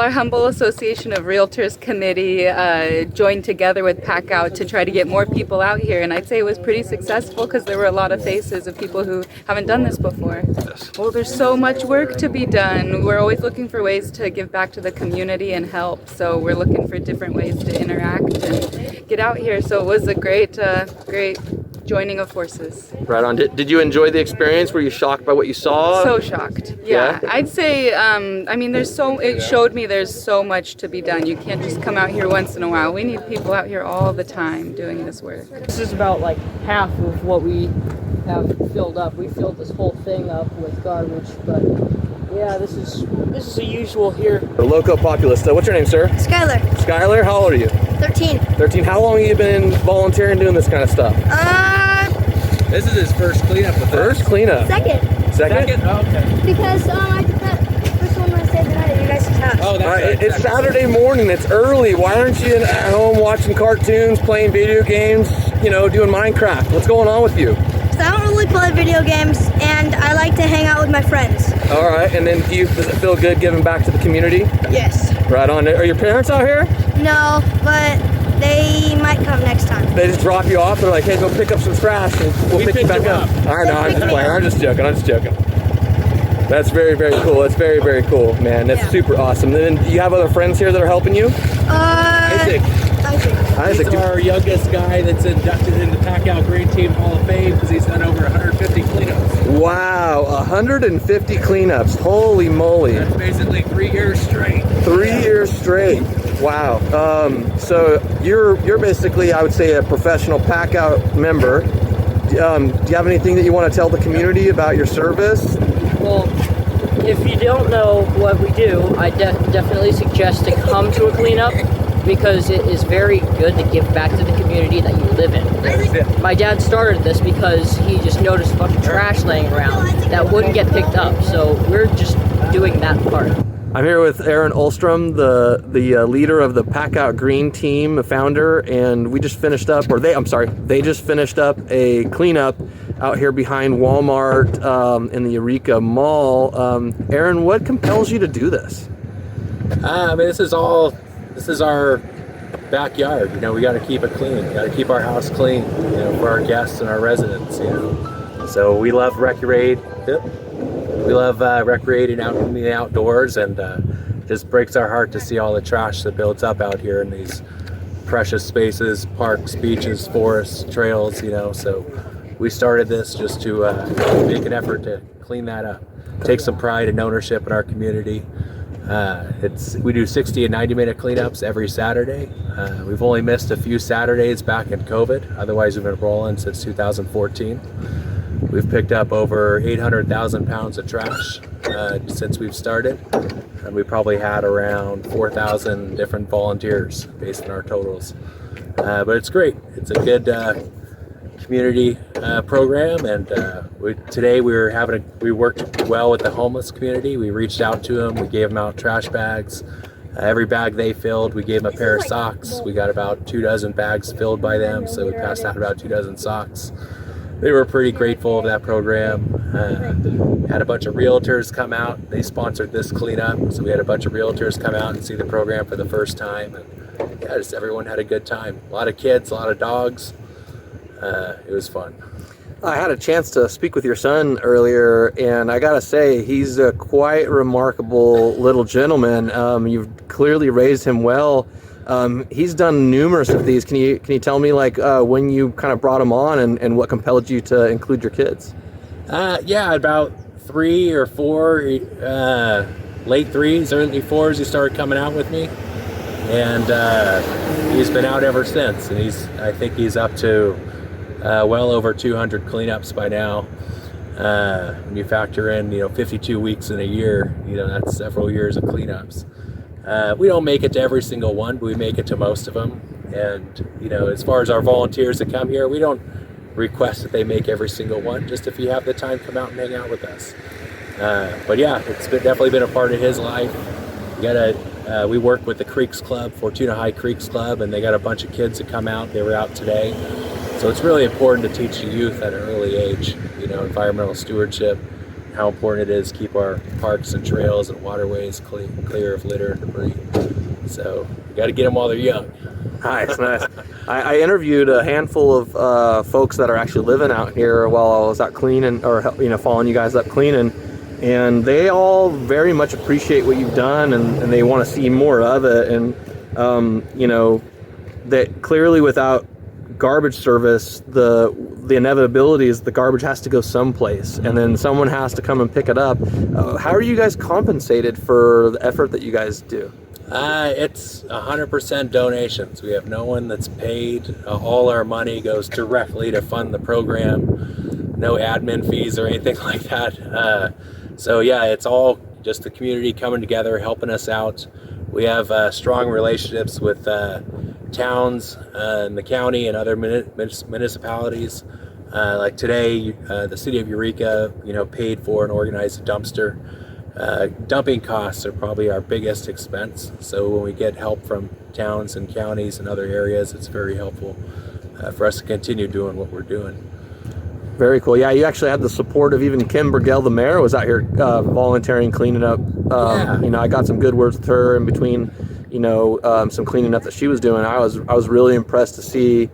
our Humboldt Association of Realtors committee joined together with PacOut to try to get more people out here, and I'd say it was pretty successful because there were a lot of faces of people who haven't done this before. Well, there's so much work to be done. We're always looking for ways to give back to the community and help, so we're looking for different ways to interact and get out here. So it was a great joining of forces. Right on. Did you enjoy the experience? Were you shocked by what you saw? So shocked. Yeah. I'd say, I mean, it showed me there's so much to be done. You can't just come out here once in a while. We need people out here all the time doing this work. This is about like half of what we have filled up. We filled this whole thing up with garbage, but yeah, this is the usual here. The Loco Populist. What's your name, sir? Skylar. Skylar, how old are you? 13. 13. How long have you been volunteering doing this kind of stuff? This is his first cleanup with us. First cleanup? Second. Second? Oh, okay. Because I did that first one when I stayed the night at your guys' house. Oh, that's right. It's Saturday morning. It's early. Why aren't you at home watching cartoons, playing video games, doing Minecraft? What's going on with you? So I don't really play video games, and I like to hang out with my friends. All right. And then does it feel good giving back to the community? Yes. Right on. Are your parents out here? No, but they might come next time. They just drop you off. They're like, hey, go pick up some trash and we'll pick you back up. I know, I'm just playing. I'm just joking. That's very, very cool. That's very, very cool, man. That's super awesome. And then do you have other friends here that are helping you? Issac. He's our youngest guy that's inducted in the PacOut Green Team Hall of Fame because he's done over 150 cleanups. Wow, 150 cleanups. Holy moly. That's basically 3 years straight. 3 years straight. Wow. So you're basically, I would say, a professional PacOut member. Do you have anything that you want to tell the community about your service? Well, if you don't know what we do, I definitely suggest to come to a cleanup because it is very good to give back to the community that you live in. My dad started this because he just noticed a bunch of trash laying around that wouldn't get picked up, so we're just doing that part. I'm here with Aaron Ostrom, the leader of the PacOut Green Team, the founder, and we just finished up, they just finished up a cleanup out here behind Walmart in the Eureka Mall. Aaron, what compels you to do this? I mean, this is our backyard. We got to keep it clean. We got to keep our house clean, for our guests and our residents. So we love recreating out in the outdoors, and it just breaks our heart to see all the trash that builds up out here in these precious spaces, parks, beaches, forests, trails. So we started this just to make an effort to clean that up, take some pride and ownership in our community. We do 60 and 90-minute cleanups every Saturday. We've only missed a few Saturdays back in COVID. Otherwise, we've been rolling since 2014. We've picked up over 800,000 pounds of trash since we've started. And we probably had around 4,000 different volunteers based on our totals. But it's great. It's a good community program, and today we worked well with the homeless community. We reached out to them. We gave them out trash bags. Every bag they filled, we gave them a pair of socks. We got about 24 bags filled by them, so we passed out about 24 socks. They were pretty grateful of that program. Had a bunch of realtors come out. They sponsored this cleanup, so we had a bunch of realtors come out and see the program for the first time. And yeah, just everyone had a good time. A lot of kids, a lot of dogs. It was fun. I had a chance to speak with your son earlier, and I gotta say, he's a quite remarkable little gentleman. You've clearly raised him well. He's done numerous of these. Can you tell me when you kind of brought him on and what compelled you to include your kids? Yeah, about 3 or 4, late 3s, early 4s, he started coming out with me, and he's been out ever since. And I think he's up to well over 200 cleanups by now. When you factor in 52 weeks in a year, that's several years of cleanups. We don't make it to every single one, but we make it to most of them. And as far as our volunteers that come here, we don't request that they make every single one. Just if you have the time, come out and hang out with us. But yeah, it's definitely been a part of his life. We work with the Creeks Club, Fortuna High Creeks Club, and they got a bunch of kids that come out. They were out today. So it's really important to teach the youth at an early age, environmental stewardship how important it is to keep our parks and trails and waterways clear of litter and debris. So we got to get them while they're young. Nice. I interviewed a handful of folks that are actually living out here while I was out cleaning, or following you guys up cleaning, and they all very much appreciate what you've done, and they want to see more of it. And that clearly without garbage service, the inevitability is the garbage has to go someplace, and then someone has to come and pick it up. How are you guys compensated for the effort that you guys do? It's 100% donations. We have no one that's paid. All our money goes directly to fund the program. No admin fees or anything like that. So yeah, it's all just the community coming together, helping us out. We have strong relationships with towns in the county and other municipalities. Like today, the city of Eureka, paid for and organized a dumpster. Dumping costs are probably our biggest expense. So when we get help from towns and counties and other areas, it's very helpful for us to continue doing what we're doing. Very cool. Yeah, you actually had the support of even Kim Burgell, the mayor, was out here volunteering, cleaning up. I got some good words with her in between, some cleaning up that she was doing. I was really impressed to see,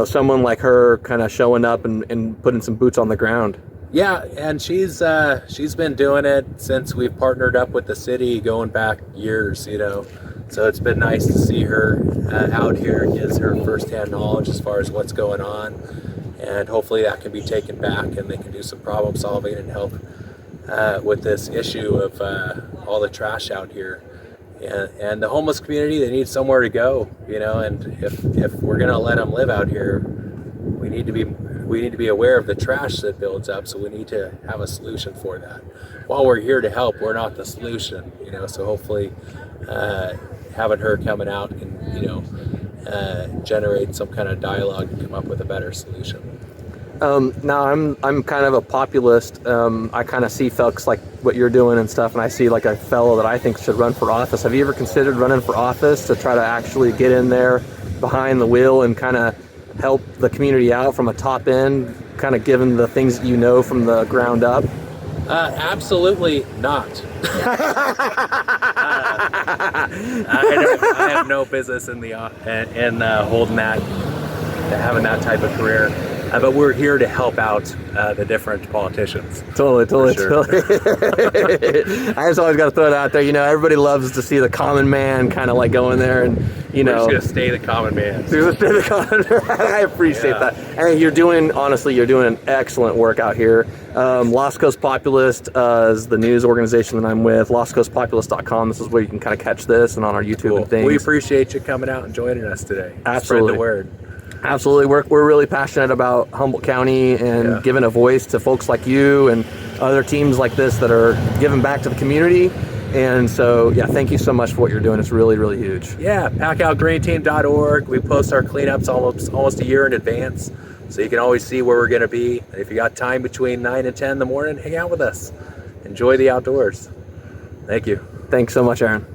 someone like her kind of showing up and putting some boots on the ground. Yeah, and she's been doing it since we've partnered up with the city, going back years, So it's been nice to see her out here. It gives her firsthand knowledge as far as what's going on, and hopefully that can be taken back and they can do some problem solving and help with this issue of all the trash out here. And the homeless community, they need somewhere to go, and if we're gonna let them live out here, we need to be aware of the trash that builds up, so we need to have a solution for that. While we're here to help, we're not the solution, so hopefully having her coming out can, generate some kind of dialogue and come up with a better solution. Now I'm kind of a populist. I kind of see folks like what you're doing and stuff, and I see like a fellow that I think should run for office. Have you ever considered running for office to try to actually get in there behind the wheel and kind of help the community out from a top end, kind of given the things that you know from the ground up? Absolutely not. I have no business in holding that, having that type of career. But we're here to help out the different politicians. Totally. Sure. I just always got to throw it out there. Everybody loves to see the common man kind of like going there, and we're just gonna stay the common man. I appreciate that. And you're doing an excellent work out here. Lost Coast Populist is the news organization that I'm with. LostCoastPopulist.com. This is where you can kind of catch this, and on our YouTube and things. We appreciate you coming out and joining us today. Absolutely. Spread the word. Absolutely. We're really passionate about Humboldt County and giving a voice to folks like you and other teams like this that are giving back to the community. And so, thank you so much for what you're doing. It's really, really huge. Yeah, PacOutGreenTeam.org. We post our cleanups almost a year in advance, so you can always see where we're going to be. And if you got time between 9 and 10 in the morning, hang out with us. Enjoy the outdoors. Thank you. Thanks so much, Aaron.